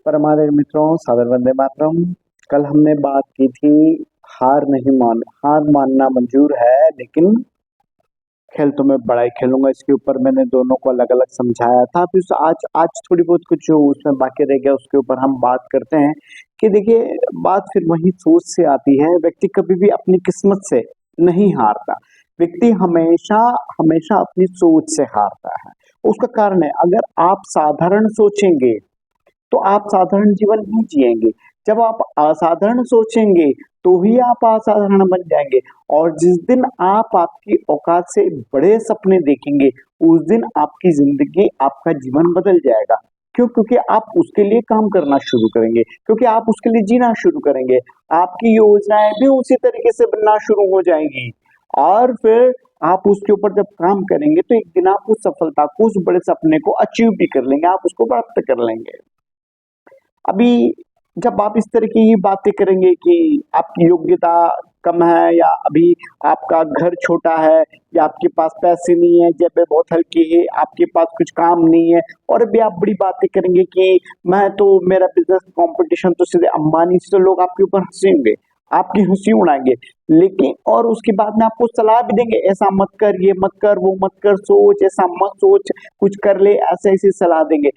परमादेव मित्रों, सादर वंदे मातरम। कल हमने बात की थी हार मानना मंजूर है, लेकिन खेल तो मैं बड़ा ही खेलूंगा। इसके ऊपर मैंने दोनों को अलग अलग समझाया था। फिर आज आज थोड़ी बहुत कुछ जो उसमें बाकी रह गया उसके ऊपर हम बात करते हैं कि देखिए, बात फिर वही सोच से आती है। व्यक्ति कभी भी अपनी किस्मत से नहीं हारता। व्यक्ति हमेशा हमेशा अपनी सोच से हारता है। उसका कारण है, अगर आप साधारण सोचेंगे तो आप साधारण जीवन ही जिएंगे। जब आप असाधारण सोचेंगे तो ही आप असाधारण बन जाएंगे। और जिस दिन आप आपकी औकात से बड़े सपने देखेंगे, उस दिन आपकी जिंदगी, आपका जीवन बदल जाएगा। क्यों? क्योंकि आप उसके लिए काम करना शुरू करेंगे, क्योंकि आप उसके लिए जीना शुरू करेंगे। आपकी योजनाएं भी उसी तरीके से बनना शुरू हो जाएंगी। और फिर आप उसके ऊपर जब काम करेंगे तो एक दिन आप उस सफलता को, उस बड़े सपने को अचीव भी कर लेंगे, आप उसको प्राप्त कर लेंगे। अभी जब आप इस तरह की बातें करेंगे कि आपकी योग्यता कम है, या अभी आपका घर छोटा है, या आपके पास पैसे नहीं है, जेबें बहुत हल्की है, आपके पास कुछ काम नहीं है, और अभी आप बड़ी बातें करेंगे कि मेरा बिजनेस कंपटीशन तो सीधे अंबानी से, तो लोग आपके ऊपर हंसेंगे, आपकी हंसी उड़ाएंगे। लेकिन और उसके बाद में आपको सलाह भी देंगे, ऐसा मत कर, ये मत कर, वो मत कर, सोच, ऐसा मत सोच, कुछ कर ले, ऐसे ऐसी सलाह देंगे।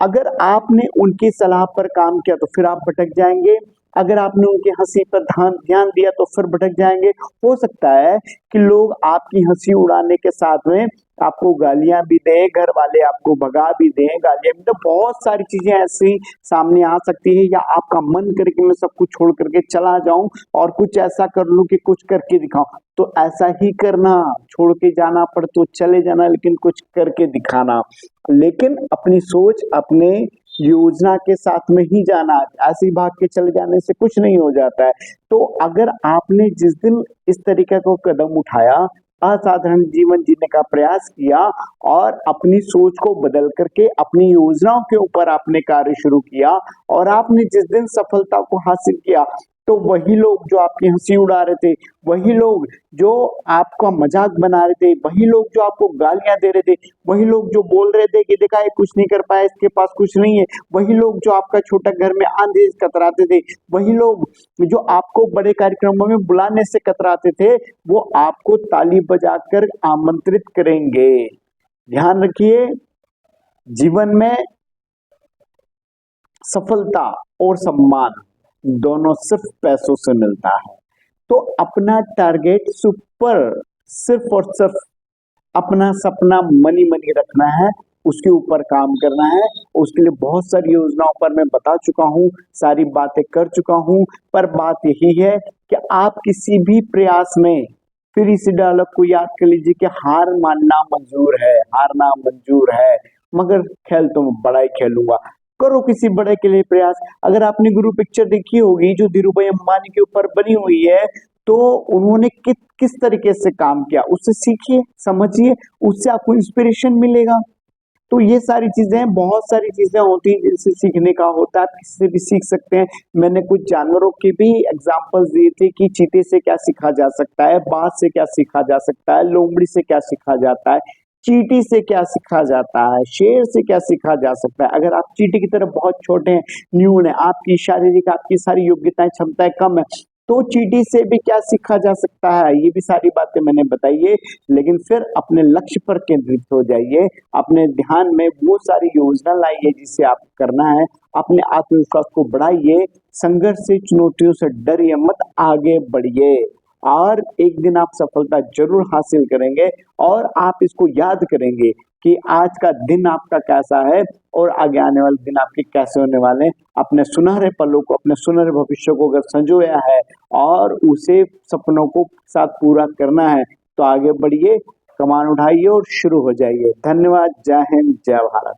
अगर आपने उनकी सलाह पर काम किया तो फिर आप भटक जाएंगे। अगर आपने उनकी हंसी पर ध्यान ध्यान दिया तो फिर भटक जाएंगे। हो सकता है कि लोग आपकी हंसी उड़ाने के साथ में आपको गालियां भी दें, घर वाले आपको भगा भी दें, गालियां भी दें, बहुत सारी चीजें ऐसी सामने आ सकती है। या आपका मन करे कि मैं सब कुछ छोड़ करके चला जाऊं और कुछ ऐसा कर लूं कि कुछ करके दिखाऊं। तो ऐसा ही करना, छोड़ के जाना पड़े तो चले जाना, लेकिन कुछ करके दिखाना। लेकिन अपनी सोच, अपने योजना के साथ में ही जाना। ऐसे ही भाग के चले जाने से कुछ नहीं हो जाता है। तो अगर आपने जिस दिन इस तरीके को कदम उठाया, असाधारण जीवन जीने का प्रयास किया, और अपनी सोच को बदल करके अपनी योजनाओं के ऊपर आपने कार्य शुरू किया, और आपने जिस दिन सफलता को हासिल किया, तो वही लोग जो आपकी हंसी उड़ा रहे थे, वही लोग जो आपका मजाक बना रहे थे, वही लोग जो आपको गालियां दे रहे थे, वही लोग जो बोल रहे थे कि देखा ये कुछ नहीं कर पाया, इसके पास कुछ नहीं है, वही लोग जो आपका छोटा घर में आंधी से कतराते थे, वही लोग जो आपको बड़े कार्यक्रमों में बुलाने से कतराते थे, वो आपको ताली बजाकर आमंत्रित करेंगे। ध्यान रखिए, जीवन में सफलता और सम्मान दोनों सिर्फ पैसों से मिलता है। तो अपना टारगेट सुपर, सिर्फ और सिर्फ अपना सपना मनी मनी रखना है, उसके ऊपर काम करना है। उसके लिए बहुत सारी योजनाओं पर मैं बता चुका हूँ, सारी बातें कर चुका हूँ। पर बात यही है कि आप किसी भी प्रयास में फिर इसी डायलॉग को याद कर लीजिए कि हार मानना मंजूर है, हारना मंजूर है, मगर खेल तो मैं बड़ा ही खेलूंगा। करो किसी बड़े के लिए प्रयास। अगर आपने गुरु पिक्चर देखी होगी जो धीरू भाई अंबानी के ऊपर बनी हुई है, तो उन्होंने किस तरीके से काम किया, उससे सीखिए, समझिए, उससे आपको इंस्पिरेशन मिलेगा। तो ये सारी चीजें, बहुत सारी चीजें होती हैं जिनसे सीखने का होता है, आप किसी से भी सीख सकते हैं। मैंने कुछ जानवरों के भी एग्जांपल्स दिए थे कि चीते से क्या सीखा जा सकता है, बाघ से क्या सीखा जा सकता है, लोमड़ी से क्या सीखा जाता है, चींटी से क्या सीखा जाता है, शेर से क्या सीखा जा सकता है। अगर आप चींटी की तरफ बहुत छोटे हैं, न्यून है, आपकी शारीरिक, आपकी सारी योग्यताएं, क्षमताएं कम है, तो चींटी से भी क्या सीखा जा सकता है, ये भी सारी बातें मैंने बताई है। लेकिन फिर अपने लक्ष्य पर केंद्रित हो जाइए, अपने ध्यान में वो सारी योजना लाइए जिसे आप करना है, अपने आत्मविश्वास को बढ़ाइए, संघर्ष से, चुनौतियों से डरिए मत, आगे बढ़िए, और एक दिन आप सफलता जरूर हासिल करेंगे। और आप इसको याद करेंगे कि आज का दिन आपका कैसा है और आगे आने वाले दिन आपके कैसे होने वाले हैं। अपने सुनहरे पलों को, अपने सुनहरे भविष्य को अगर संजोया है और उसे सपनों को साथ पूरा करना है, तो आगे बढ़िए, कमान उठाइए और शुरू हो जाइए। धन्यवाद। जय हिंद, जय भारत।